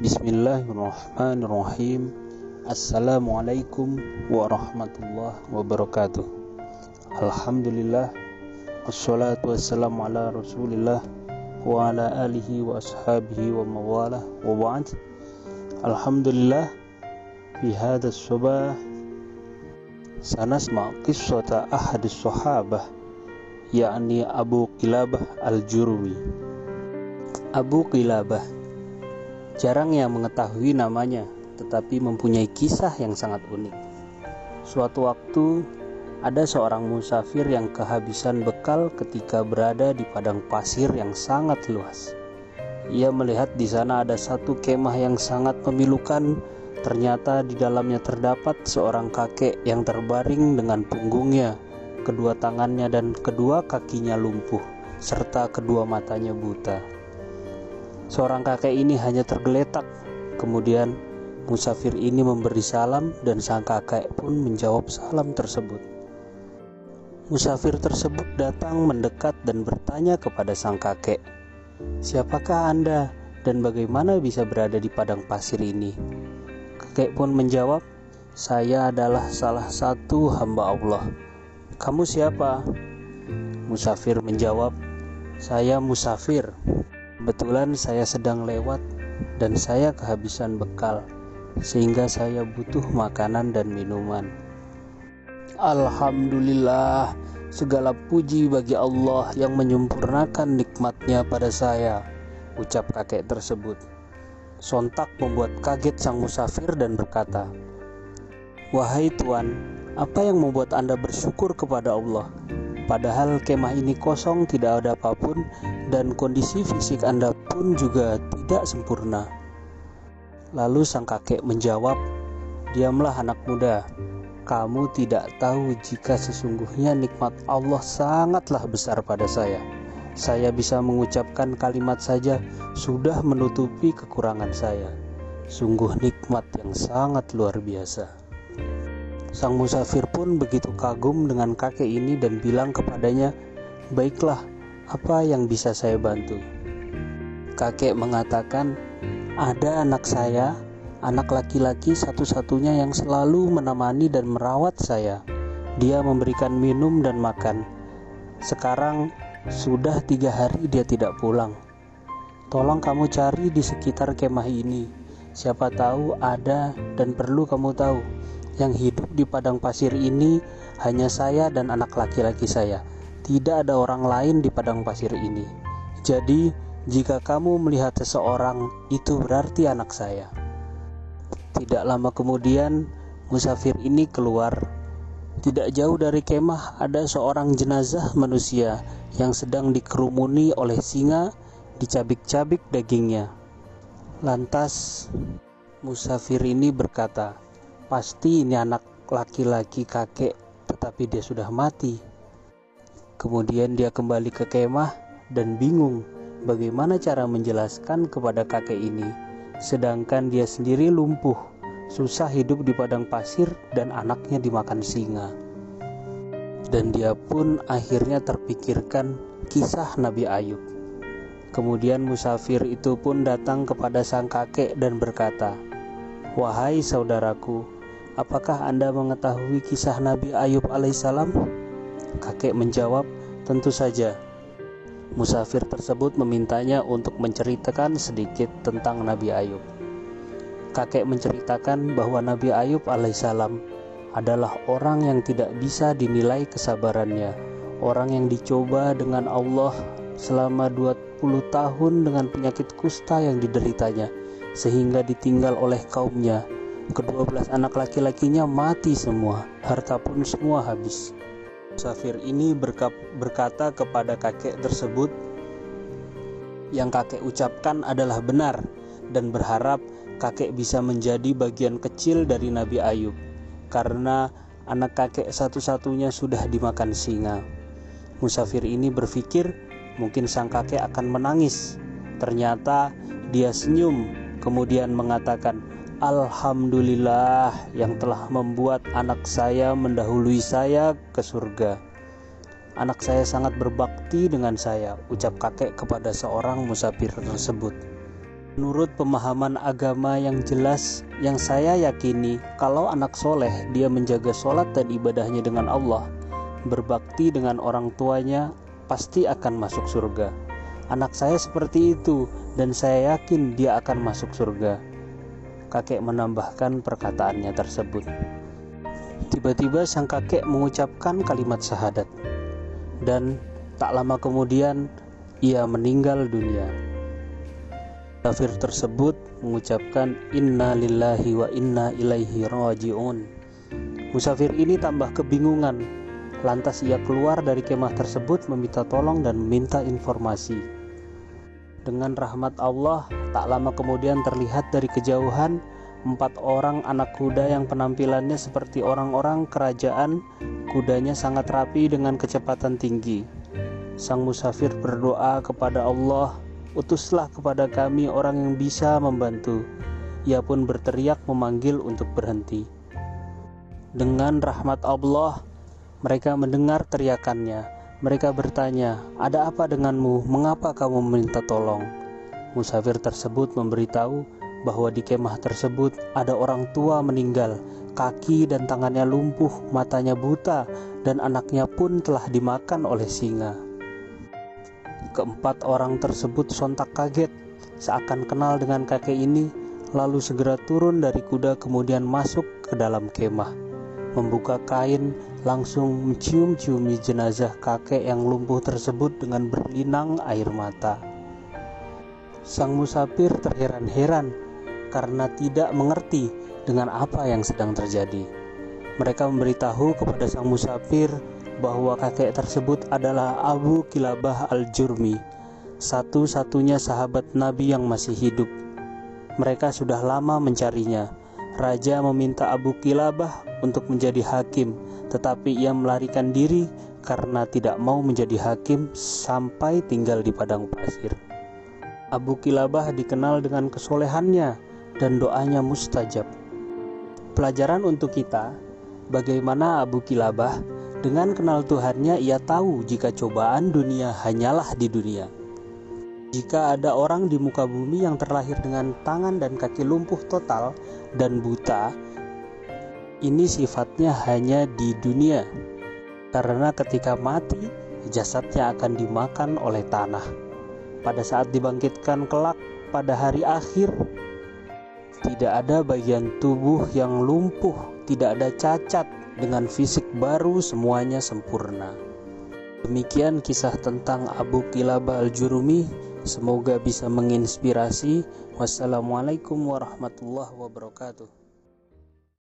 Bismillahirrahmanirrahim. Assalamualaikum warahmatullahi wabarakatuh. Alhamdulillah, wassalatu wassalamu ala rasulillah wa ala alihi wa ashabihi wa mawalah wa ba'd. Alhamdulillah, fi hadha as-sabah sanasma qissata ahadis sahabah, yakni Abu Qilabah al-Jurumi. Abu Qilabah jarang yang mengetahui namanya, tetapi mempunyai kisah yang sangat unik. Suatu waktu, ada seorang musafir yang kehabisan bekal ketika berada di padang pasir yang sangat luas. Ia melihat di sana ada satu kemah yang sangat memilukan. Ternyata di dalamnya terdapat seorang kakek yang terbaring dengan punggungnya, kedua tangannya dan kedua kakinya lumpuh, serta kedua matanya buta. Seorang kakek ini hanya tergeletak. Kemudian musafir ini memberi salam dan sang kakek pun menjawab salam tersebut. Musafir tersebut datang mendekat dan bertanya kepada sang kakek, "Siapakah Anda dan bagaimana bisa berada di padang pasir ini?" Kakek pun menjawab, "Saya adalah salah satu hamba Allah." "Kamu siapa?" Musafir menjawab, "Saya musafir. Kebetulan saya sedang lewat dan saya kehabisan bekal, sehingga saya butuh makanan dan minuman." "Alhamdulillah, segala puji bagi Allah yang menyempurnakan nikmatnya pada saya," ucap kakek tersebut. Sontak membuat kaget sang musafir dan berkata, "Wahai Tuan, apa yang membuat Anda bersyukur kepada Allah? Padahal kemah ini kosong, tidak ada apapun, dan kondisi fisik Anda pun juga tidak sempurna." Lalu sang kakek menjawab, "Diamlah anak muda, kamu tidak tahu jika sesungguhnya nikmat Allah sangatlah besar pada saya. Saya bisa mengucapkan kalimat saja sudah menutupi kekurangan saya. Sungguh nikmat yang sangat luar biasa." Sang musafir pun begitu kagum dengan kakek ini dan bilang kepadanya, "Baiklah, apa yang bisa saya bantu?" Kakek mengatakan, "Ada anak saya, anak laki-laki satu-satunya yang selalu menemani dan merawat saya. Dia memberikan minum dan makan. Sekarang sudah 3 hari dia tidak pulang. Tolong kamu cari di sekitar kemah ini. Siapa tahu ada, dan perlu kamu tahu, yang hidup di padang pasir ini hanya saya dan anak laki-laki saya. Tidak ada orang lain di padang pasir ini. Jadi, jika kamu melihat seseorang, itu berarti anak saya." Tidak lama kemudian, musafir ini keluar. Tidak jauh dari kemah ada seorang jenazah manusia yang sedang dikerumuni oleh singa, dicabik-cabik dagingnya. Lantas, musafir ini berkata, "Pasti ini anak laki-laki kakek, tetapi dia sudah mati." Kemudian dia kembali ke kemah dan bingung bagaimana cara menjelaskan kepada kakek ini, sedangkan dia sendiri lumpuh, susah hidup di padang pasir dan anaknya dimakan singa. Dan dia pun akhirnya terpikirkan kisah Nabi Ayub. Kemudian musafir itu pun datang kepada sang kakek dan berkata, "Wahai saudaraku, apakah Anda mengetahui kisah Nabi Ayub alaihissalam?" Kakek menjawab, "Tentu saja." Musafir tersebut memintanya untuk menceritakan sedikit tentang Nabi Ayub. Kakek menceritakan bahwa Nabi Ayub alaihissalam adalah orang yang tidak bisa dinilai kesabarannya, orang yang dicoba dengan Allah selama 20 tahun dengan penyakit kusta yang dideritanya, sehingga ditinggal oleh kaumnya. Ke-12 anak laki-lakinya mati semua, harta pun semua habis. Musafir ini berkata kepada kakek tersebut, yang kakek ucapkan adalah benar, dan berharap kakek bisa menjadi bagian kecil dari Nabi Ayub, karena anak kakek satu-satunya sudah dimakan singa. Musafir ini berpikir mungkin sang kakek akan menangis. Ternyata dia senyum, kemudian mengatakan, "Alhamdulillah yang telah membuat anak saya mendahului saya ke surga. Anak saya sangat berbakti dengan saya," ucap kakek kepada seorang musafir tersebut. Menurut pemahaman agama yang jelas yang saya yakini, kalau anak soleh dia menjaga sholat dan ibadahnya dengan Allah, berbakti dengan orang tuanya, pasti akan masuk surga. Anak saya seperti itu dan saya yakin dia akan masuk surga. Kakek menambahkan perkataannya tersebut. Tiba-tiba sang kakek mengucapkan kalimat syahadat dan tak lama kemudian ia meninggal dunia. Musafir tersebut mengucapkan inna lillahi wa inna ilaihi raji'un. Musafir ini tambah kebingungan. Lantas ia keluar dari kemah tersebut meminta tolong dan meminta informasi. Dengan rahmat Allah, tak lama kemudian terlihat dari kejauhan 4 orang anak kuda yang penampilannya seperti orang-orang kerajaan. Kudanya sangat rapi dengan kecepatan tinggi. Sang musafir berdoa kepada Allah, utuslah kepada kami orang yang bisa membantu. Ia pun berteriak memanggil untuk berhenti. Dengan rahmat Allah, mereka mendengar teriakannya. Mereka bertanya, ada apa denganmu? Mengapa kamu meminta tolong? Musafir tersebut memberitahu bahwa di kemah tersebut ada orang tua meninggal, kaki dan tangannya lumpuh, matanya buta, dan anaknya pun telah dimakan oleh singa. Keempat orang tersebut sontak kaget, seakan kenal dengan kakek ini, lalu segera turun dari kuda kemudian masuk ke dalam kemah. Membuka kain, langsung mencium-ciumi jenazah kakek yang lumpuh tersebut dengan berlinang air mata. Sang musafir terheran-heran karena tidak mengerti dengan apa yang sedang terjadi. Mereka memberitahu kepada sang musafir bahwa kakek tersebut adalah Abu Kilabah Al-Jurmi, satu-satunya sahabat Nabi yang masih hidup. Mereka sudah lama mencarinya. Raja meminta Abu Kilabah untuk menjadi hakim, tetapi ia melarikan diri karena tidak mau menjadi hakim sampai tinggal di padang pasir. Abu Kilabah dikenal dengan kesolehannya dan doanya mustajab. Pelajaran untuk kita, bagaimana Abu Kilabah dengan kenal Tuhannya, ia tahu jika cobaan dunia hanyalah di dunia. Jika ada orang di muka bumi yang terlahir dengan tangan dan kaki lumpuh total dan buta, ini sifatnya hanya di dunia, karena ketika mati jasadnya akan dimakan oleh tanah. Pada saat dibangkitkan kelak pada hari akhir, tidak ada bagian tubuh yang lumpuh, tidak ada cacat, dengan fisik baru semuanya sempurna. Demikian kisah tentang Abu Kilabah Al-Jurmi, semoga bisa menginspirasi. Wassalamualaikum warahmatullahi wabarakatuh.